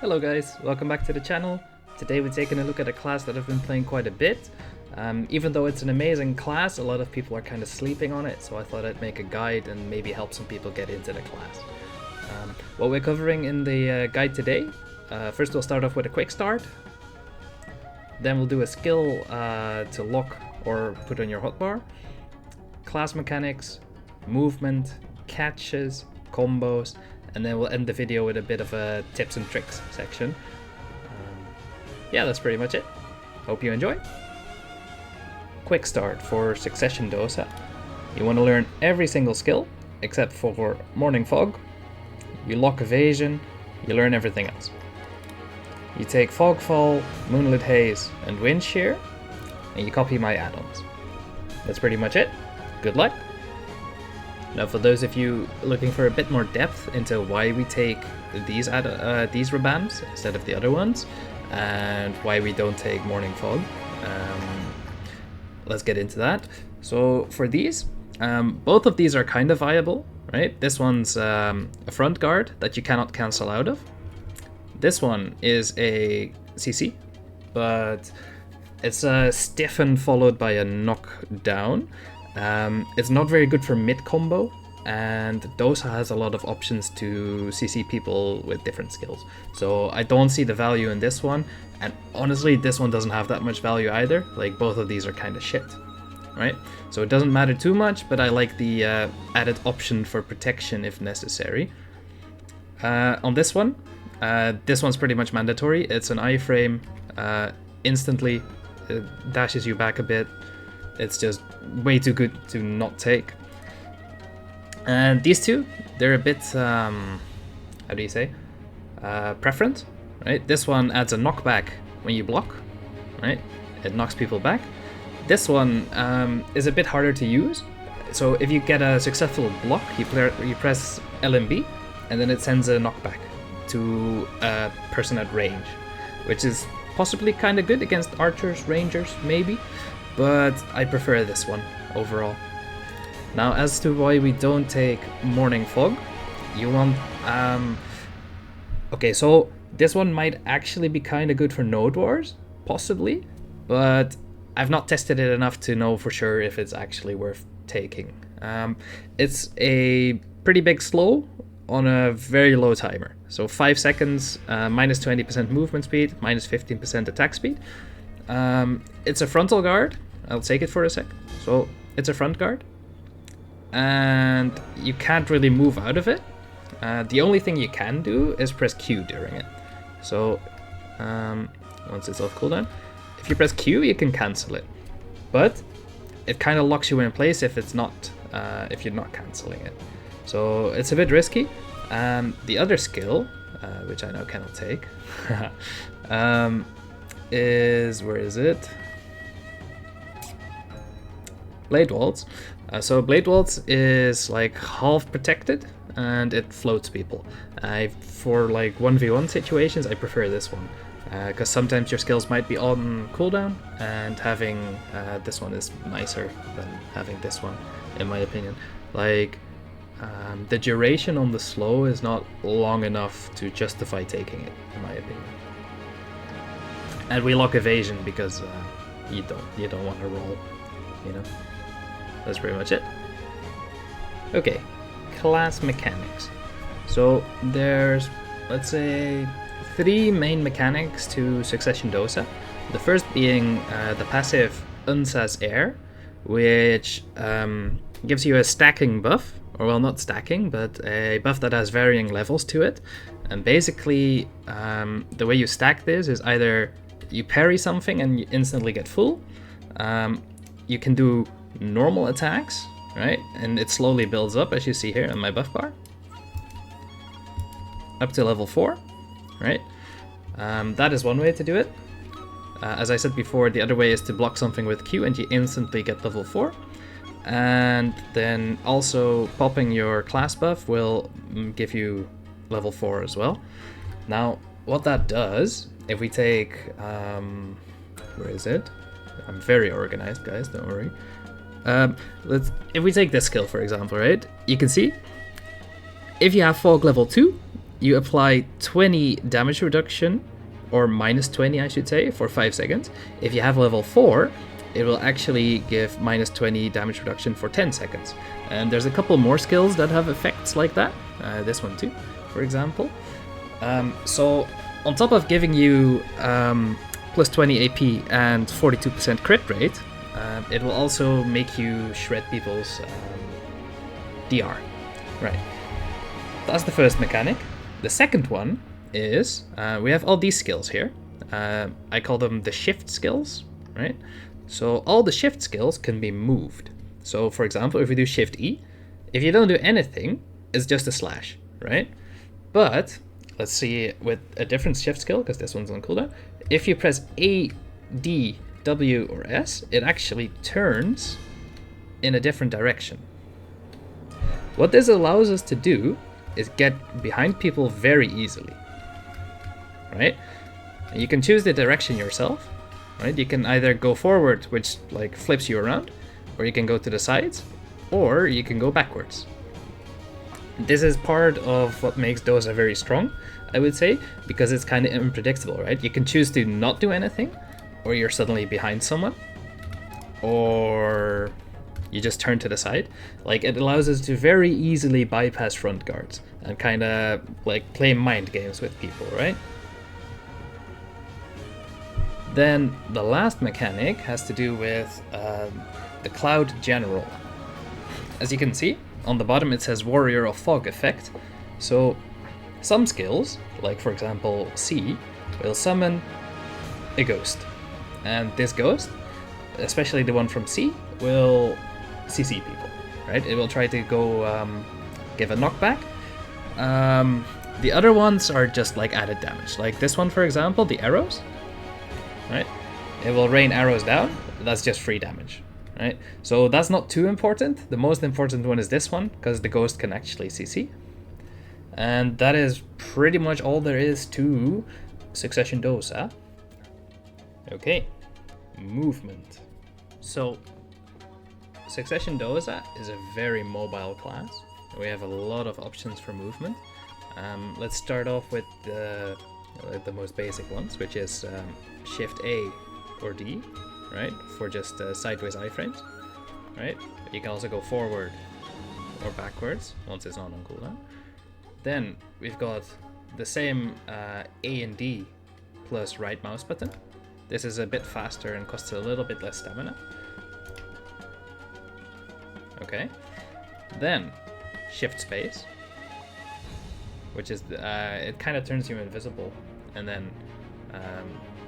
Hello guys, welcome back to the channel. Today we're taking a look at a class that I've been playing quite a bit. Even though it's an amazing class, a lot of people are kind of sleeping on it, so I thought I'd make a guide and maybe help some people get into the class. What we're covering in the guide today, first we'll start off with a quick start. Then we'll do a skill to lock or put on your hotbar. Class mechanics, movement, catches, combos, and then we'll end the video with a bit of a tips and tricks section. Yeah, that's pretty much it. Hope you enjoy. Quick start for Succession Dosa. You want to learn every single skill except for Morning Fog. You lock evasion, you learn everything else. You take Fogfall, Moonlit Haze, and Wind Shear, and you copy my add-ons. That's pretty much it. Good luck. Now, for those of you looking for a bit more depth into why we take these rebams instead of the other ones, and why we don't take Morning Fog, let's get into that. So for these, both of these are kind of viable, right? This one's a front guard that you cannot cancel out of. This one is a CC, but it's a stiffen followed by a knockdown. It's not very good for mid combo, and Dosa has a lot of options to CC people with different skills. So I don't see the value in this one, and honestly this one doesn't have that much value either. Like, both of these are kind of shit, right? So it doesn't matter too much, but I like the added option for protection if necessary. On this one's pretty much mandatory. It's an iframe, instantly it dashes you back a bit. It's just way too good to not take. And these two, they're a bit, how do you say, preference, right? This one adds a knockback when you block, right? It knocks people back. This one is a bit harder to use. So if you get a successful block, you press LMB, and then it sends a knockback to a person at range, which is possibly kind of good against archers, rangers, maybe. But I prefer this one overall. Now, as to why we don't take Morning Fog, you want... okay, so this one might actually be kind of good for Node Wars, possibly, but I've not tested it enough to know for sure if it's actually worth taking. It's a pretty big slow on a very low timer. So 5 seconds, minus 20% movement speed, minus 15% attack speed. It's a frontal guard. I'll take it for a sec. So it's a front guard, and you can't really move out of it. The only thing you can do is press Q during it. So once it's off cooldown, if you press Q, you can cancel it, but it kind of locks you in place if it's not, if you're not canceling it. So it's a bit risky. The other skill, which I now cannot take, is, where is it? Blade Waltz. So Blade Waltz is like half protected, and it floats people. For like 1v1 situations, I prefer this one, because sometimes your skills might be on cooldown, and having this one is nicer than having this one, in my opinion. Like, the duration on the slow is not long enough to justify taking it, in my opinion. And we lock evasion because you don't want to roll, you know. That's pretty much it. Okay, class mechanics. So there's, let's say, 3 main mechanics to Succession Dosa. The first being the passive Unsas Air, which gives you a stacking buff, or well, not stacking, but a buff that has varying levels to it. And basically, the way you stack this is either you parry something and you instantly get full. You can do normal attacks, right? And it slowly builds up, as you see here on my buff bar, up to level 4, right? That is one way to do it. As I said before, the other way is to block something with Q and you instantly get level 4. And then also popping your class buff will give you level 4 as well. Now, what that does, if we take, where is it? I'm very organized, guys, don't worry. If we take this skill, for example, right? You can see, if you have Fog level 2, you apply 20 damage reduction, or minus 20 I should say, for 5 seconds. If you have level 4, it will actually give minus 20 damage reduction for 10 seconds. And there's a couple more skills that have effects like that. This one too, for example. So on top of giving you plus 20 AP and 42% crit rate, it will also make you shred people's DR. Right. That's the first mechanic. The second one is we have all these skills here. I call them the shift skills, right? So all the shift skills can be moved. So for example, if we do Shift E, if you don't do anything, it's just a slash, right? But let's see with a different shift skill, because this one's on cooldown. If you press A, D, W, or S, it actually turns in a different direction. What this allows us to do is get behind people very easily, right? And you can choose the direction yourself, right? You can either go forward, which like flips you around, or you can go to the sides, or you can go backwards. This is part of what makes Dosa very strong, I would say, because it's kind of unpredictable, right? You can choose to not do anything, or you're suddenly behind someone, or you just turn to the side. Like, it allows us to very easily bypass front guards and kind of like play mind games with people, right? Then the last mechanic has to do with the Cloud General. As you can see, on the bottom it says Warrior of Fog effect. So some skills, like for example C, will summon a ghost. And this ghost, especially the one from C, will CC people, right? It will try to go give a knockback. The other ones are just like added damage. Like this one, for example, the arrows, right? It will rain arrows down. That's just free damage, right? So that's not too important. The most important one is this one, because the ghost can actually CC. And that is pretty much all there is to Succession Dosa. Okay, movement. So Succession Dosa is a very mobile class. We have a lot of options for movement. Let's start off with the most basic ones, which is Shift A or D, right, for just sideways iframes, right? You can also go forward or backwards once it's not on cooldown. Then we've got the same A and D plus right mouse button. This is a bit faster and costs a little bit less stamina. Okay, then Shift Space, which is it kind of turns you invisible, and then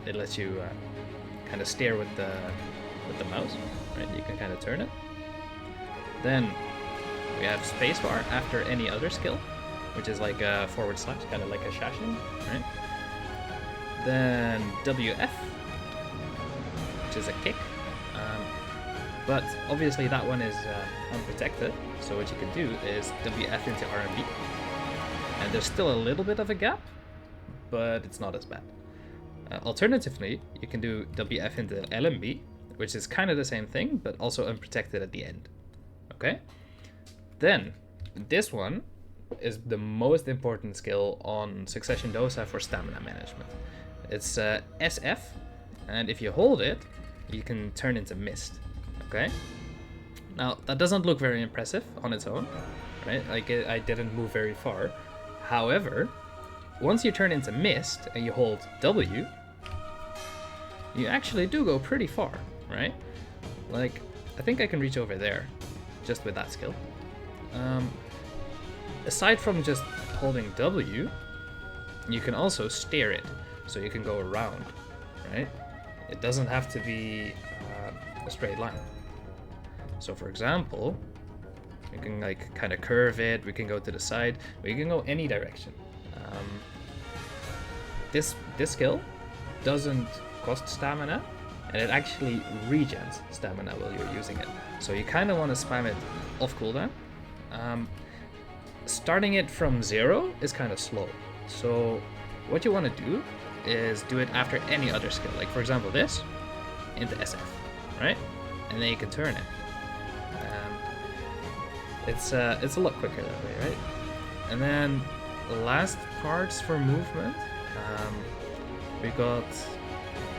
it lets you kind of steer with the mouse, right? You can kind of turn it. Then we have spacebar after any other skill, which is like a forward slash, kind of like a shashing, right? Then WF, which is a kick. But obviously that one is unprotected, so what you can do is WF into RMB. And there's still a little bit of a gap, but it's not as bad. Alternatively, you can do WF into LMB, which is kind of the same thing, but also unprotected at the end. Okay? Then, this one is the most important skill on Succession Dosa for stamina management. It's SF, and if you hold it, you can turn into mist. Okay? Now, that doesn't look very impressive on its own, right? Like, I didn't move very far. However, once you turn into mist and you hold W, you actually do go pretty far, right? Like, I think I can reach over there just with that skill. Aside from just holding W, you can also steer it, so you can go around, right? It doesn't have to be a straight line. So for example, we can like kind of curve it, we can go to the side, we can go any direction. This skill doesn't cost stamina, and it actually regens stamina while you're using it. So you kind of want to spam it off cooldown. Starting it from 0 is kind of slow. So what you want to do is do it after any other skill. Like for example this, into SF, right? And then you can turn it. It's a lot quicker that way, right? And then last parts for movement, we got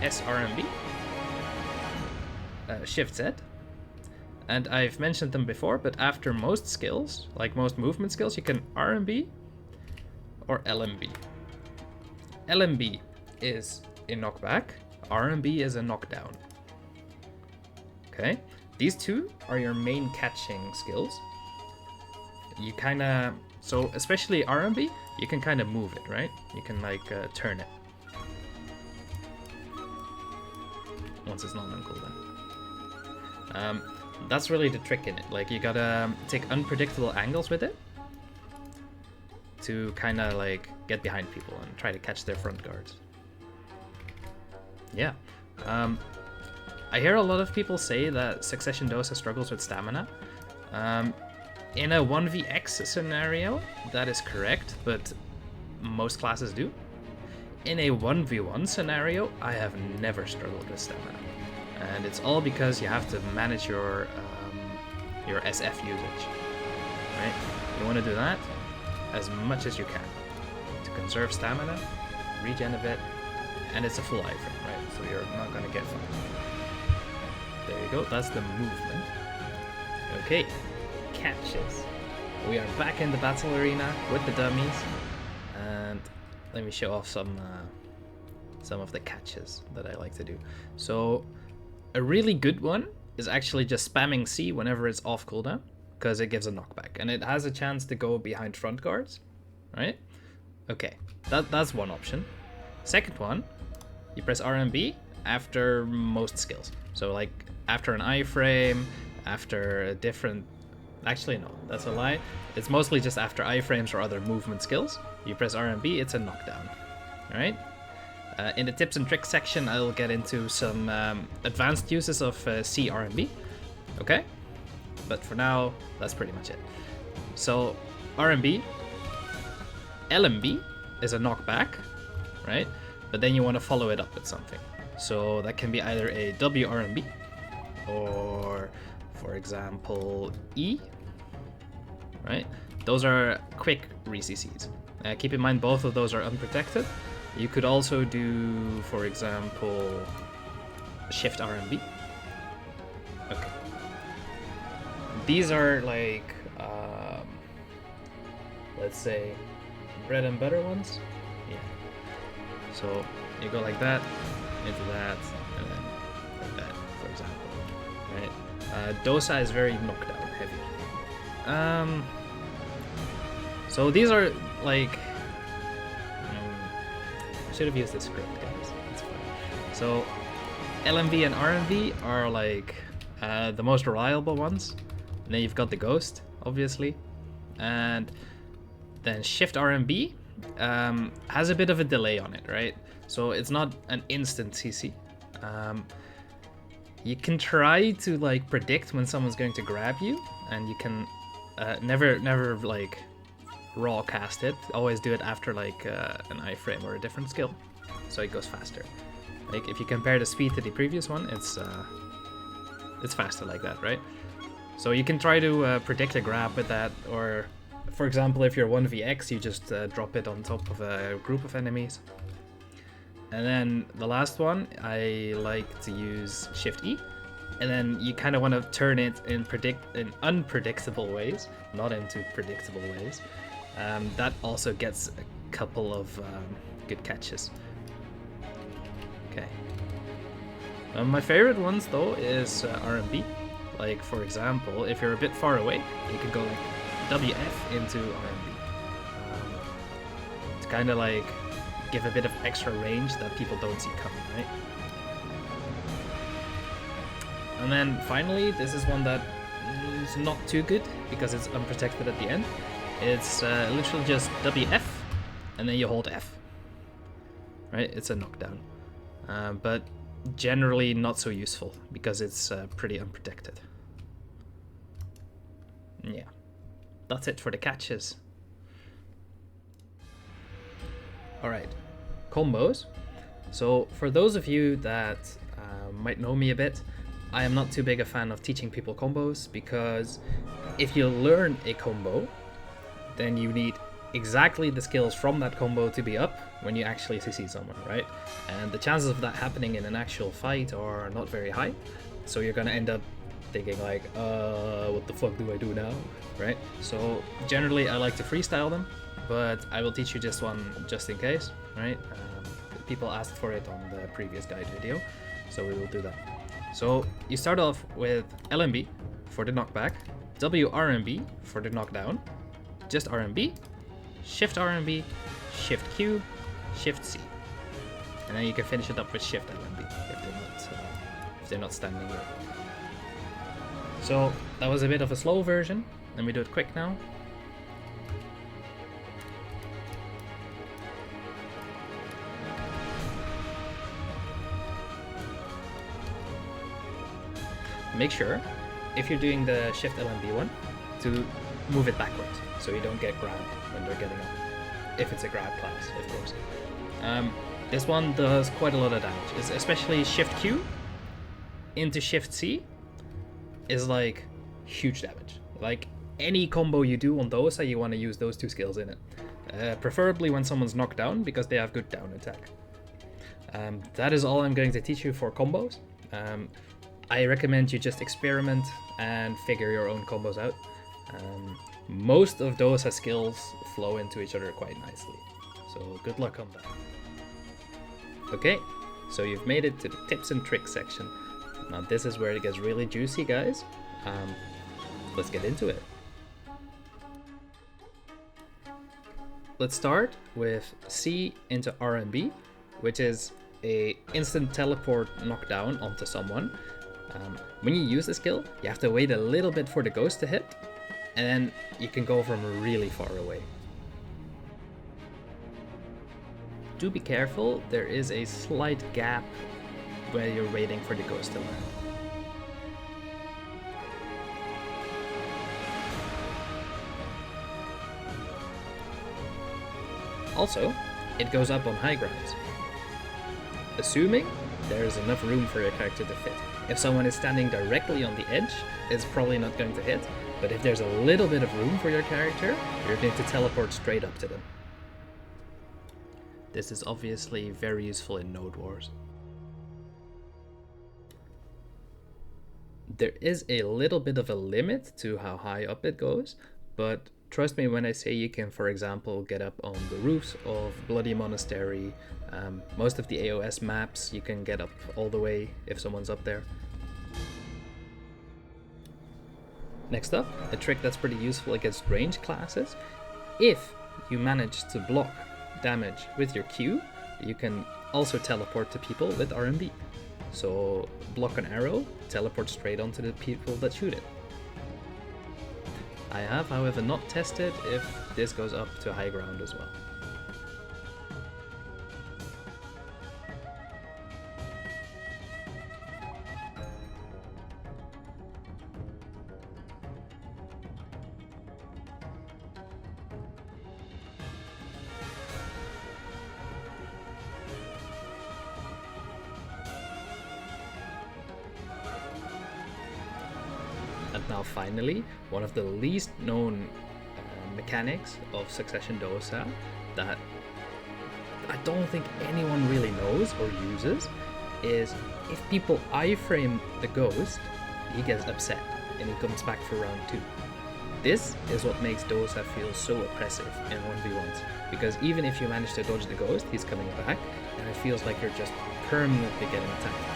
SRMB, Shift Z, and I've mentioned them before, but after most skills, like most movement skills, you can RMB or LMB. LMB is a knockback, RMB is a knockdown. Okay, these two are your main catching skills. You kind of, so especially RMB, you can kind of move it, right? You can like turn it once it's not on cooldown. That's really the trick in it. Like you gotta take unpredictable angles with it to kind of like get behind people and try to catch their front guards. Yeah. I hear a lot of people say that Succession Dosa struggles with stamina. In a 1vx scenario, that is correct, but most classes do. In a 1v1 scenario, I have never struggled with stamina. And it's all because you have to manage your SF usage, right? You want to do that as much as you can to conserve stamina, regen a bit, and it's a full iframe, right? So you're not going to get fucked. There you go, that's the movement. Okay, catches. We are back in the battle arena with the dummies, and let me show off some of the catches that I like to do. So a really good one is actually just spamming C whenever it's off cooldown, because it gives a knockback and it has a chance to go behind front guards, right? Okay, that's one option. Second one, you press RMB after most skills. So like after an iframe, after a different... Actually, no, that's a lie. It's mostly just after iframes or other movement skills. You press RMB, it's a knockdown. Alright? In the tips and tricks section, I'll get into some advanced uses of C RMB. Okay? But for now, that's pretty much it. So, RMB, LMB is a knockback, right? But then you want to follow it up with something. So that can be either a WRMB or, for example, E, right? Those are quick re-CCs. Keep in mind both of those are unprotected. You could also do, for example, Shift RMB. Okay. These are like, let's say, bread and butter ones. Yeah. So you go like that, into that, and then like that, for example. Right? Dosa is very knockdown heavy. So these are like, I should have used this script, guys. It's fine. So LMV and RMV are like the most reliable ones. And then you've got the Ghost, obviously, and then Shift RMB has a bit of a delay on it, right? So it's not an instant CC. You can try to like predict when someone's going to grab you, and you can never like raw cast it. Always do it after like an iframe or a different skill, so it goes faster. Like if you compare the speed to the previous one, it's faster like that, right? So you can try to predict a grab with that, or for example, if you're 1vx, you just drop it on top of a group of enemies. And then the last one, I like to use Shift E, and then you kind of want to turn it in unpredictable ways, not into predictable ways. That also gets a couple of good catches. Okay. My favorite ones though is RMB. Like for example, if you're a bit far away, you can go like WF into RMB to kind of like give a bit of extra range that people don't see coming, right? And then finally, this is one that is not too good because it's unprotected at the end. It's literally just WF and then you hold F, right? It's a knockdown, but generally not so useful because it's pretty unprotected. Yeah, that's it for the catches. Alright, combos. So for those of you that might know me a bit, I am not too big a fan of teaching people combos, because if you learn a combo, then you need exactly the skills from that combo to be up when you actually CC someone, right? And the chances of that happening in an actual fight are not very high, so you're gonna end up thinking like, what the fuck do I do now, right? So generally I like to freestyle them, but I will teach you this one just in case, right? People asked for it on the previous guide video, so we will do that. So you start off with LMB for the knockback, WRMB for the knockdown, just RMB, Shift RMB, Shift Q, Shift C, and then you can finish it up with Shift LMB if they're not standing yet. So that was a bit of a slow version. Let me do it quick now. Make sure, if you're doing the Shift LMB one, to move it backwards so you don't get grabbed when they're getting up. If it's a grab class, of course. This one does quite a lot of damage, especially Shift Q into Shift C is like huge damage. Like any combo you do on Dosa, you want to use those two skills in it. Preferably when someone's knocked down because they have good down attack. That is all I'm going to teach you for combos. I recommend you just experiment and figure your own combos out. Most of Dosa skills flow into each other quite nicely, so good luck on that. Okay, so you've made it to the tips and tricks section. Now this is where it gets really juicy, guys. Let's get into it. Let's start with C into RMB, which is a instant teleport knockdown onto someone. When you use the skill, you have to wait a little bit for the ghost to hit, and then you can go from really far away. Do be careful, there is a slight gap where you're waiting for the ghost to land. Also, it goes up on high grounds, assuming there is enough room for your character to fit. If someone is standing directly on the edge, it's probably not going to hit, but if there's a little bit of room for your character, you're going to teleport straight up to them. This is obviously very useful in Node Wars. There is a little bit of a limit to how high up it goes, but trust me when I say you can, for example, get up on the roofs of Bloody Monastery. Most of the AOS maps you can get up all the way if someone's up there. Next up, a trick that's pretty useful against ranged classes. If you manage to block damage with your Q, you can also teleport to people with RMB. So block an arrow, teleport straight onto the people that shoot it. I have, however, not tested if this goes up to high ground as well. And now finally, one of the least known mechanics of Succession Dosa that I don't think anyone really knows or uses is if people iframe the ghost, he gets upset and he comes back for round 2. This is what makes Dosa feel so oppressive in 1v1s, because even if you manage to dodge the ghost, he's coming back and it feels like you're just permanently getting attacked.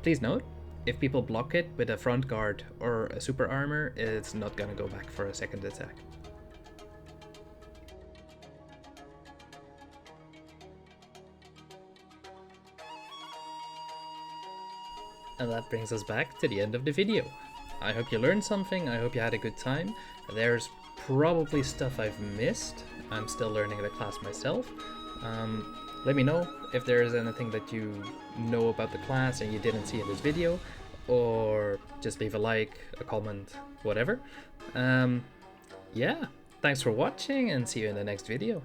Please note, if people block it with a front guard or a super armor, it's not gonna go back for a second attack. And that brings us back to the end of the video. I hope you learned something, I hope you had a good time. There's probably stuff I've missed. I'm still learning the class myself. Let me know if there is anything that you know about the class and you didn't see in this video, or just leave a like, a comment, whatever. Yeah, thanks for watching and see you in the next video.